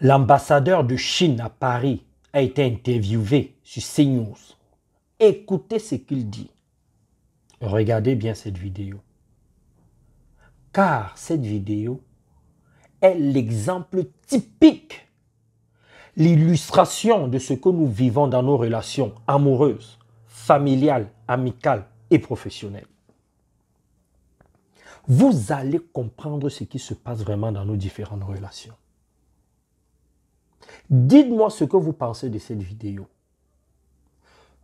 L'ambassadeur de Chine à Paris a été interviewé sur CNews. Écoutez ce qu'il dit. Regardez bien cette vidéo. Car cette vidéo est l'exemple typique, l'illustration de ce que nous vivons dans nos relations amoureuses, familiales, amicales et professionnelles. Vous allez comprendre ce qui se passe vraiment dans nos différentes relations. Dites-moi ce que vous pensez de cette vidéo.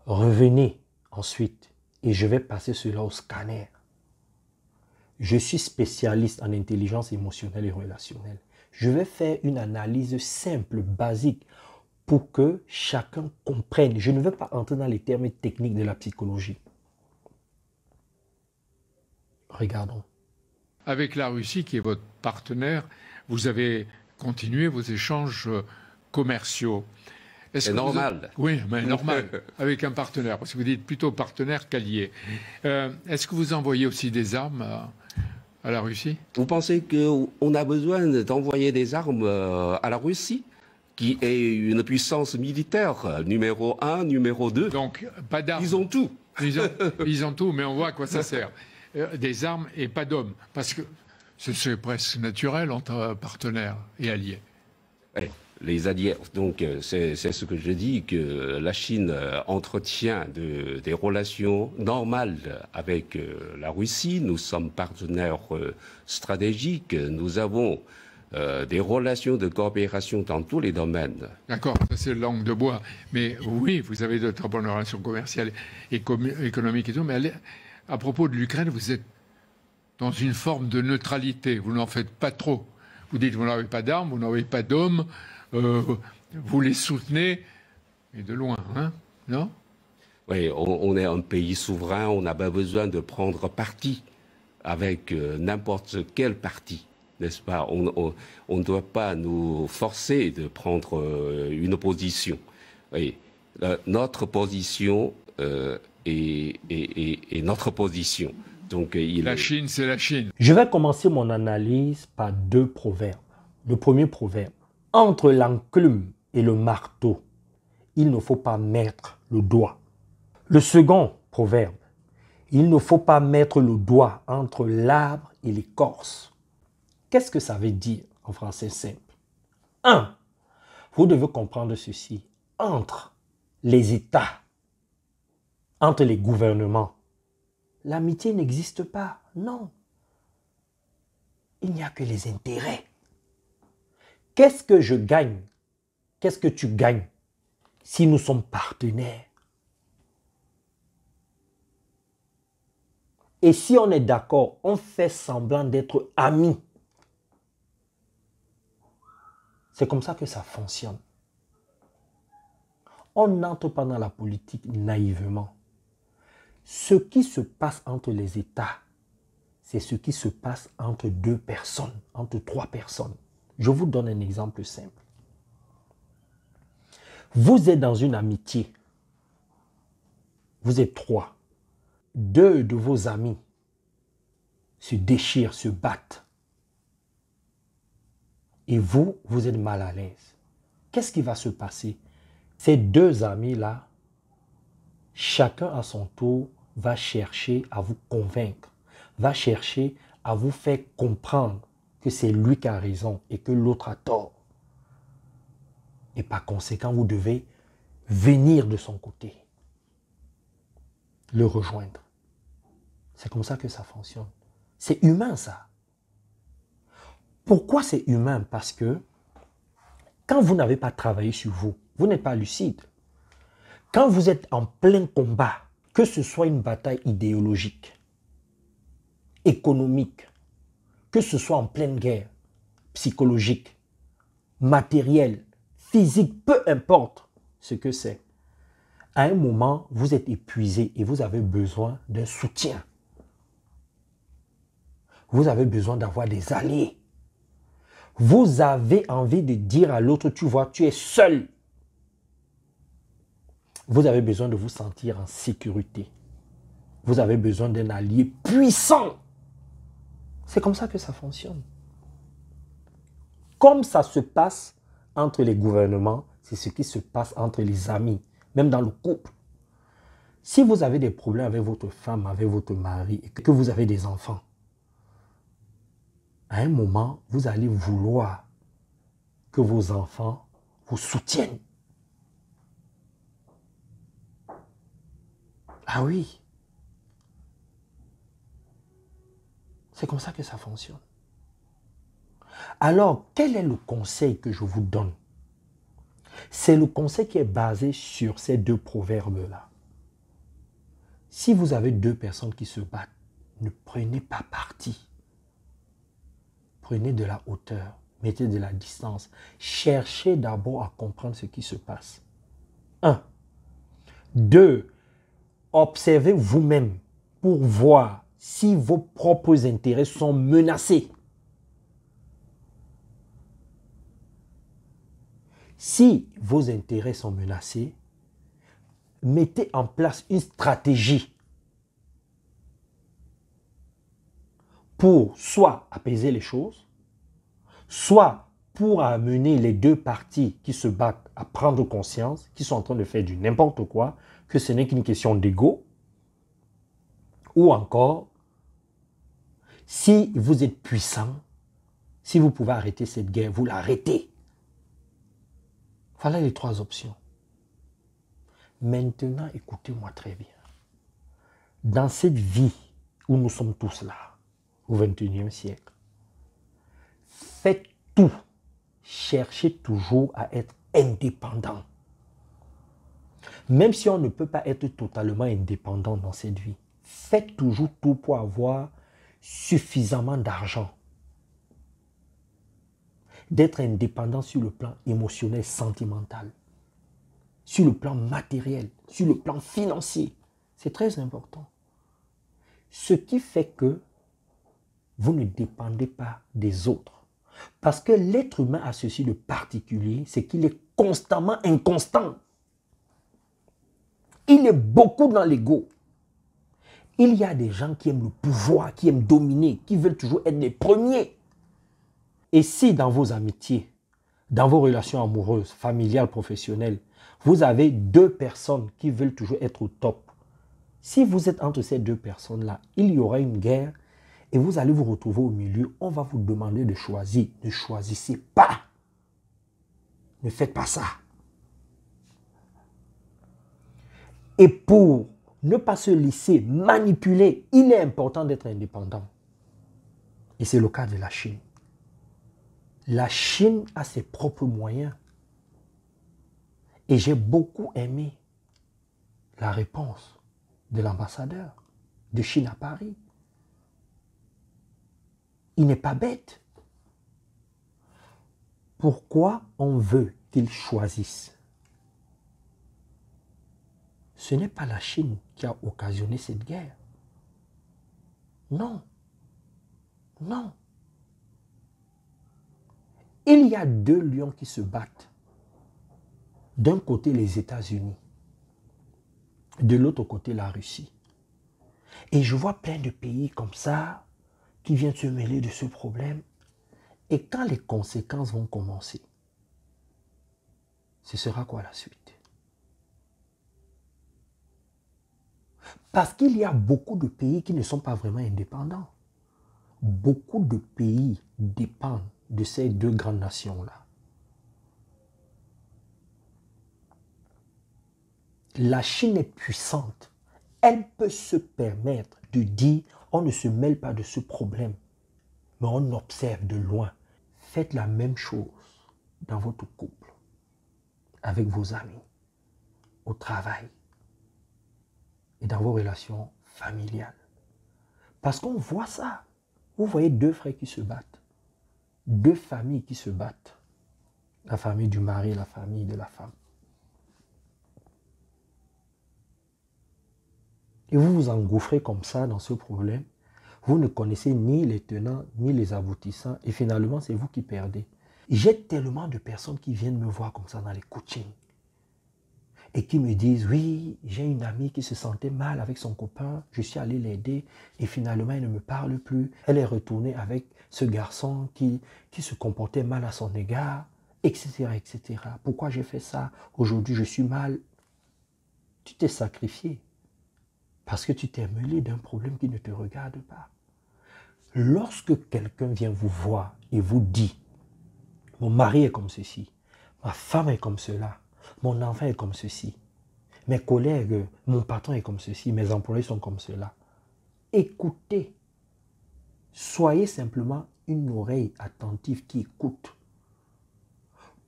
Revenez ensuite et je vais passer cela au scanner. Je suis spécialiste en intelligence émotionnelle et relationnelle. Je vais faire une analyse simple, basique, pour que chacun comprenne. Je ne vais pas entrer dans les termes techniques de la psychologie. Regardons. Avec la Russie, qui est votre partenaire, vous avez continué vos échanges commerciaux. C'est normal. Oui, mais normal, avec un partenaire, parce que vous dites plutôt partenaire qu'allié. Est-ce que vous envoyez aussi des armes à la Russie? Vous pensez qu'on a besoin d'envoyer des armes à la Russie, qui est une puissance militaire numéro 1, numéro 2? Donc, pas d'armes. Ils ont tout. Ils ont tout, mais on voit à quoi ça sert. Des armes et pas d'hommes, parce que c'est presque naturel entre partenaires et alliés. Ouais. Les alliés, donc c'est ce que je dis, que la Chine entretient des relations normales avec la Russie. Nous sommes partenaires stratégiques. Nous avons des relations de coopération dans tous les domaines. D'accord, ça c'est langue de bois. Mais oui, vous avez de très bonnes relations commerciales et économiques et tout. Mais à propos de l'Ukraine, vous êtes dans une forme de neutralité. Vous n'en faites pas trop. Vous dites, vous n'avez pas d'armes, vous n'avez pas d'hommes. Vous les soutenez, et de loin, hein, non? Oui, on est un pays souverain, on n'a pas besoin de prendre parti avec n'importe quel parti, n'est-ce pas? On ne doit pas nous forcer de prendre une position. Oui, notre position est notre position. Donc, la Chine, c'est la Chine. Je vais commencer mon analyse par deux proverbes. Le premier proverbe. Entre l'enclume et le marteau, il ne faut pas mettre le doigt. Le second proverbe, il ne faut pas mettre le doigt entre l'arbre et l'écorce. Qu'est-ce que ça veut dire en français simple? 1. Vous devez comprendre ceci. Entre les États, entre les gouvernements, l'amitié n'existe pas. Non. Il n'y a que les intérêts. Qu'est-ce que je gagne? Qu'est-ce que tu gagnes si nous sommes partenaires? Et si on est d'accord, on fait semblant d'être amis. C'est comme ça que ça fonctionne. On n'entre pas dans la politique naïvement. Ce qui se passe entre les États, c'est ce qui se passe entre deux personnes, entre trois personnes. Je vous donne un exemple simple. Vous êtes dans une amitié. Vous êtes trois. Deux de vos amis se déchirent, se battent. Et vous, vous êtes mal à l'aise. Qu'est-ce qui va se passer? Ces deux amis-là, chacun à son tour va chercher à vous convaincre, va chercher à vous faire comprendre que c'est lui qui a raison et que l'autre a tort. Et par conséquent, vous devez venir de son côté, le rejoindre. C'est comme ça que ça fonctionne. C'est humain, ça. Pourquoi c'est humain? Parce que quand vous n'avez pas travaillé sur vous, vous n'êtes pas lucide. Quand vous êtes en plein combat, que ce soit une bataille idéologique, économique, que ce soit en pleine guerre, psychologique, matérielle, physique, peu importe ce que c'est. À un moment, vous êtes épuisé et vous avez besoin d'un soutien. Vous avez besoin d'avoir des alliés. Vous avez envie de dire à l'autre, tu vois, tu es seul. Vous avez besoin de vous sentir en sécurité. Vous avez besoin d'un allié puissant. C'est comme ça que ça fonctionne. Comme ça se passe entre les gouvernements, c'est ce qui se passe entre les amis, même dans le couple. Si vous avez des problèmes avec votre femme, avec votre mari, et que vous avez des enfants, à un moment, vous allez vouloir que vos enfants vous soutiennent. Ah oui. C'est comme ça que ça fonctionne. Alors, quel est le conseil que je vous donne? C'est le conseil qui est basé sur ces deux proverbes-là. Si vous avez deux personnes qui se battent, ne prenez pas parti. Prenez de la hauteur, mettez de la distance. Cherchez d'abord à comprendre ce qui se passe. 1. 2. Observez vous-même pour voir si vos propres intérêts sont menacés. Si vos intérêts sont menacés, mettez en place une stratégie pour soit apaiser les choses, soit pour amener les deux parties qui se battent à prendre conscience, qui sont en train de faire du n'importe quoi, que ce n'est qu'une question d'ego, ou encore, si vous êtes puissant, si vous pouvez arrêter cette guerre, vous l'arrêtez. Voilà les trois options. Maintenant, écoutez-moi très bien. Dans cette vie où nous sommes tous là, au XXIe siècle, faites tout. Cherchez toujours à être indépendant. Même si on ne peut pas être totalement indépendant dans cette vie, faites toujours tout pour avoir suffisamment d'argent. D'être indépendant sur le plan émotionnel, sentimental, sur le plan matériel, sur le plan financier. C'est très important. Ce qui fait que vous ne dépendez pas des autres. Parce que l'être humain a ceci de particulier, c'est qu'il est constamment inconstant. Il est beaucoup dans l'ego. Il y a des gens qui aiment le pouvoir, qui aiment dominer, qui veulent toujours être les premiers. Et si dans vos amitiés, dans vos relations amoureuses, familiales, professionnelles, vous avez deux personnes qui veulent toujours être au top, si vous êtes entre ces deux personnes-là, il y aura une guerre et vous allez vous retrouver au milieu. On va vous demander de choisir. Ne choisissez pas. Ne faites pas ça. Et pour ne pas se laisser manipuler, il est important d'être indépendant. Et c'est le cas de la Chine. La Chine a ses propres moyens. Et j'ai beaucoup aimé la réponse de l'ambassadeur de Chine à Paris. Il n'est pas bête. Pourquoi on veut qu'il choisisse? Ce n'est pas la Chine qui a occasionné cette guerre. Non. Non. Il y a deux lions qui se battent. D'un côté, les États-Unis. De l'autre côté, la Russie. Et je vois plein de pays comme ça qui viennent se mêler de ce problème. Et quand les conséquences vont commencer, ce sera quoi la suite? Parce qu'il y a beaucoup de pays qui ne sont pas vraiment indépendants. Beaucoup de pays dépendent de ces deux grandes nations-là. La Chine est puissante. Elle peut se permettre de dire on ne se mêle pas de ce problème, mais on observe de loin. Faites la même chose dans votre couple, avec vos amis, au travail et dans vos relations familiales. Parce qu'on voit ça. Vous voyez deux frères qui se battent, deux familles qui se battent, la famille du mari et la famille de la femme. Et vous vous engouffrez comme ça dans ce problème. Vous ne connaissez ni les tenants, ni les aboutissants. Et finalement, c'est vous qui perdez. J'ai tellement de personnes qui viennent me voir comme ça dans les coachings. Et qui me disent, oui, j'ai une amie qui se sentait mal avec son copain. Je suis allé l'aider. Et finalement, elle ne me parle plus. Elle est retournée avec ce garçon qui se comportait mal à son égard. etc., etc. Pourquoi j'ai fait ça? Aujourd'hui, je suis mal. Tu t'es sacrifié parce que tu t'es mêlé d'un problème qui ne te regarde pas. Lorsque quelqu'un vient vous voir et vous dit, mon mari est comme ceci, ma femme est comme cela, mon enfant est comme ceci, mes collègues, mon patron est comme ceci, mes employés sont comme cela. Écoutez. Soyez simplement une oreille attentive qui écoute.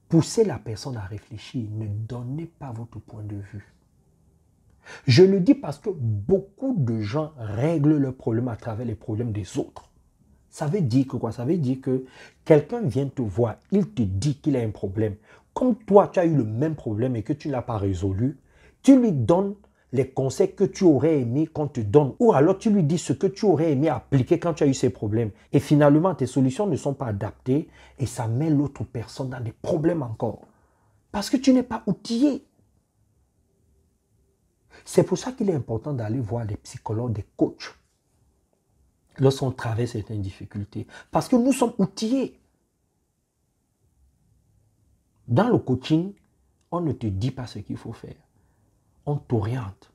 Poussez la personne à réfléchir. Ne donnez pas votre point de vue. Je le dis parce que beaucoup de gens règlent leurs problèmes à travers les problèmes des autres. Ça veut dire que quoi? Ça veut dire que quelqu'un vient te voir, il te dit qu'il a un problème. Comme toi, tu as eu le même problème et que tu ne l'as pas résolu, tu lui donnes les conseils que tu aurais aimé qu'on te donne. Ou alors tu lui dis ce que tu aurais aimé appliquer quand tu as eu ces problèmes. Et finalement, tes solutions ne sont pas adaptées et ça met l'autre personne dans des problèmes encore. Parce que tu n'es pas outillé. C'est pour ça qu'il est important d'aller voir des psychologues, des coachs lorsqu'on traverse certaines difficultés. Parce que nous sommes outillés. Dans le coaching, on ne te dit pas ce qu'il faut faire. On t'oriente.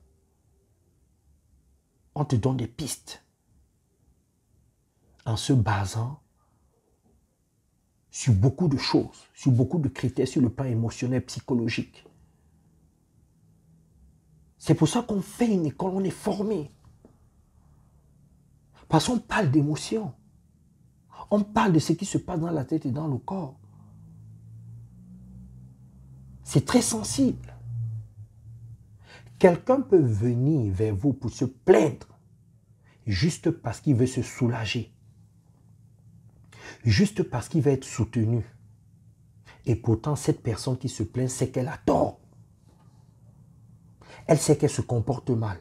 On te donne des pistes. En se basant sur beaucoup de choses, sur beaucoup de critères sur le plan émotionnel, psychologique. C'est pour ça qu'on fait une école, on est formé. Parce qu'on parle d'émotions. On parle de ce qui se passe dans la tête et dans le corps. C'est très sensible. Quelqu'un peut venir vers vous pour se plaindre juste parce qu'il veut se soulager. Juste parce qu'il veut être soutenu. Et pourtant, cette personne qui se plaint sait qu'elle a tort. Elle sait qu'elle se comporte mal.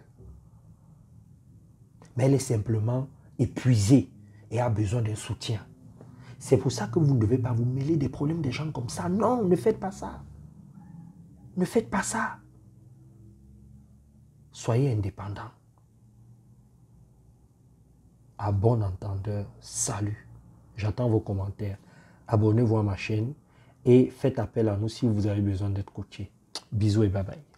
Mais elle est simplement épuisée et a besoin d'un soutien. C'est pour ça que vous ne devez pas vous mêler des problèmes des gens comme ça. Non, ne faites pas ça. Ne faites pas ça. Soyez indépendants. À bon entendeur, salut. J'attends vos commentaires. Abonnez-vous à ma chaîne et faites appel à nous si vous avez besoin d'être coaché. Bisous et bye bye.